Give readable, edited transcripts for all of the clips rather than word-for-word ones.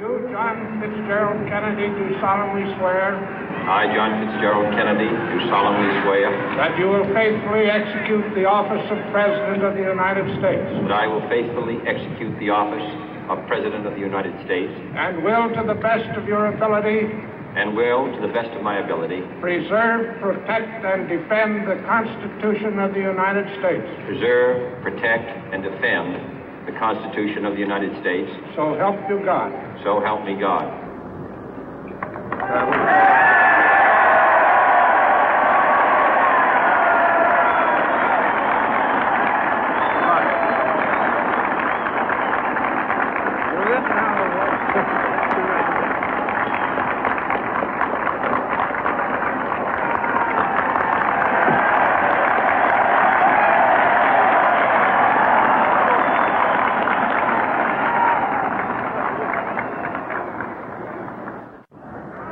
You, John Fitzgerald Kennedy, do solemnly swear. I, John Fitzgerald Kennedy, do solemnly swear. That you will faithfully execute the office of President of the United States. That I will faithfully execute the office of President of the United States. And will, to the best of your ability. And will, to the best of my ability. Preserve, protect, and defend the Constitution of the United States. Preserve, protect, and defend the Constitution of the United States. So help you God. So help me God.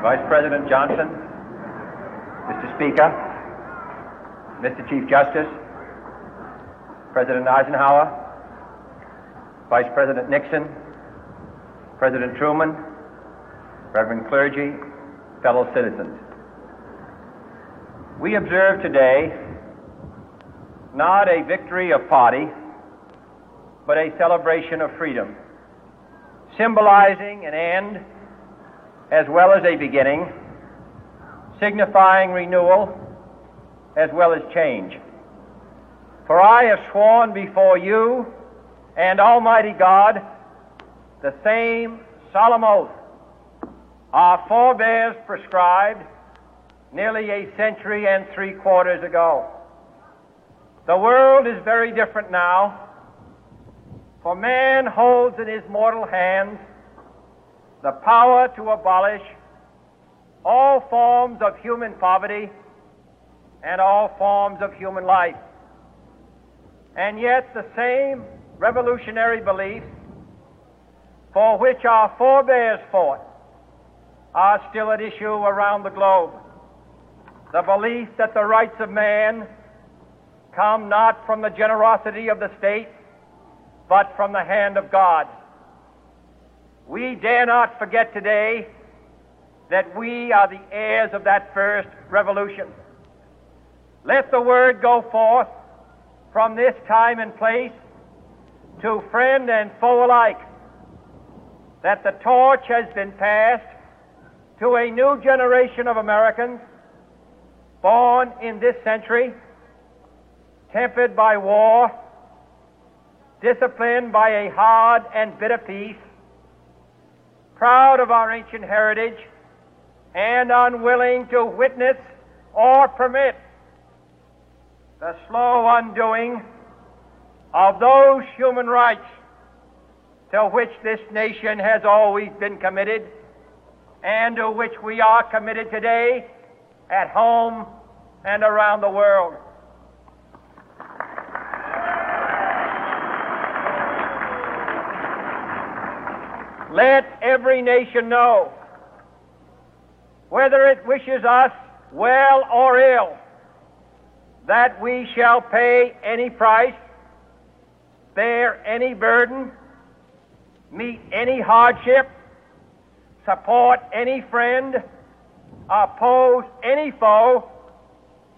Vice President Johnson, Mr. Speaker, Mr. Chief Justice, President Eisenhower, Vice President Nixon, President Truman, Reverend clergy, fellow citizens. We observe today not a victory of party, but a celebration of freedom, symbolizing an end as well as a beginning, signifying renewal as well as change. For I have sworn before you and Almighty God the same solemn oath our forebears prescribed nearly a century and 3/4 ago. The world is very different now, for man holds in his mortal hands the power to abolish all forms of human poverty and all forms of human life. And yet the same revolutionary beliefs for which our forebears fought are still at issue around the globe. The belief that the rights of man come not from the generosity of the state, but from the hand of God. We dare not forget today that we are the heirs of that first revolution. Let the word go forth from this time and place to friend and foe alike that the torch has been passed to a new generation of Americans born in this century, tempered by war, disciplined by a hard and bitter peace, proud of our ancient heritage, and unwilling to witness or permit the slow undoing of those human rights to which this nation has always been committed and to which we are committed today at home and around the world. Let every nation know, whether it wishes us well or ill, that we shall pay any price, bear any burden, meet any hardship, support any friend, oppose any foe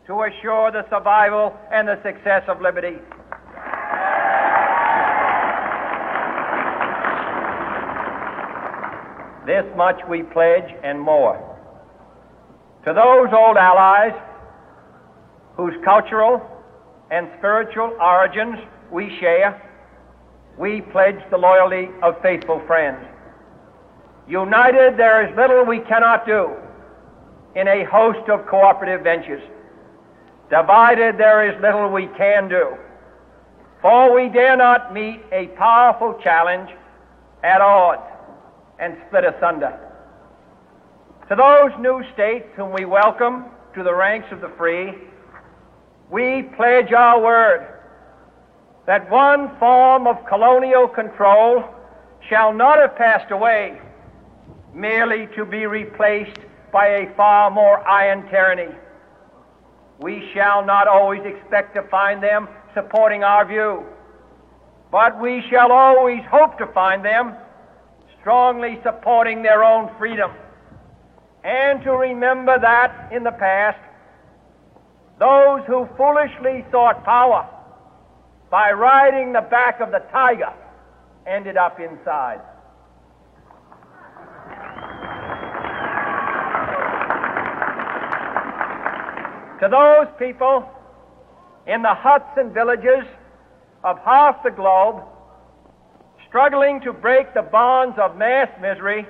to assure the survival and the success of liberty. This much we pledge and more. To those old allies whose cultural and spiritual origins we share, we pledge the loyalty of faithful friends. United, there is little we cannot do in a host of cooperative ventures. Divided, there is little we can do, for we dare not meet a powerful challenge at odds and split asunder. To those new states whom we welcome to the ranks of the free, we pledge our word that one form of colonial control shall not have passed away merely to be replaced by a far more iron tyranny. We shall not always expect to find them supporting our view, but we shall always hope to find them strongly supporting their own freedom, and to remember that in the past, those who foolishly sought power by riding the back of the tiger ended up inside. To those people in the huts and villages of half the globe struggling to break the bonds of mass misery,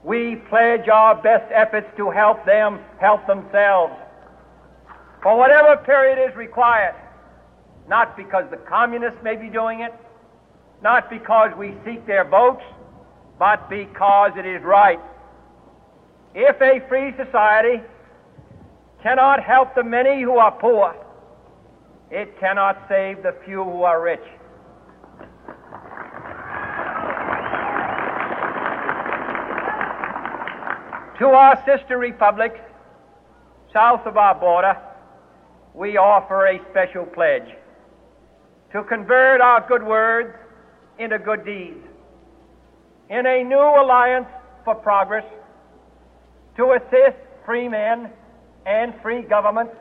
we pledge our best efforts to help them help themselves for whatever period is required, not because the communists may be doing it, not because we seek their votes, but because it is right. If a free society cannot help the many who are poor, it cannot save the few who are rich. To our sister republics south of our border, we offer a special pledge to convert our good words into good deeds, in a new alliance for progress, to assist free men and free governments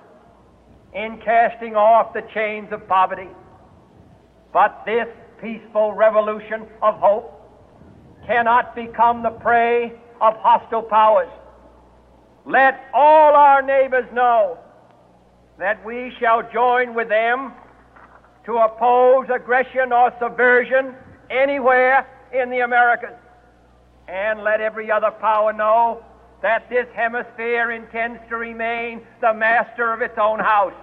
in casting off the chains of poverty. But this peaceful revolution of hope cannot become the prey of hostile powers. Let all our neighbors know that we shall join with them to oppose aggression or subversion anywhere in the Americas. And let every other power know that this hemisphere intends to remain the master of its own house.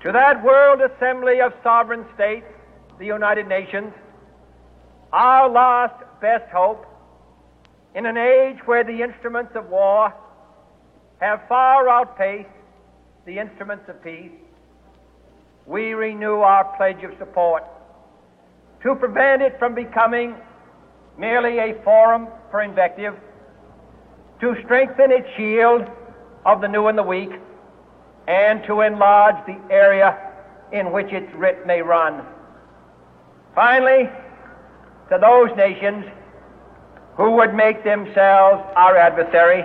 To that World Assembly of Sovereign States, the United Nations, our last best hope, in an age where the instruments of war have far outpaced the instruments of peace, we renew our pledge of support to prevent it from becoming merely a forum for invective, to strengthen its shield of the new and the weak, and to enlarge the area in which its writ may run. Finally, to those nations who would make themselves our adversary,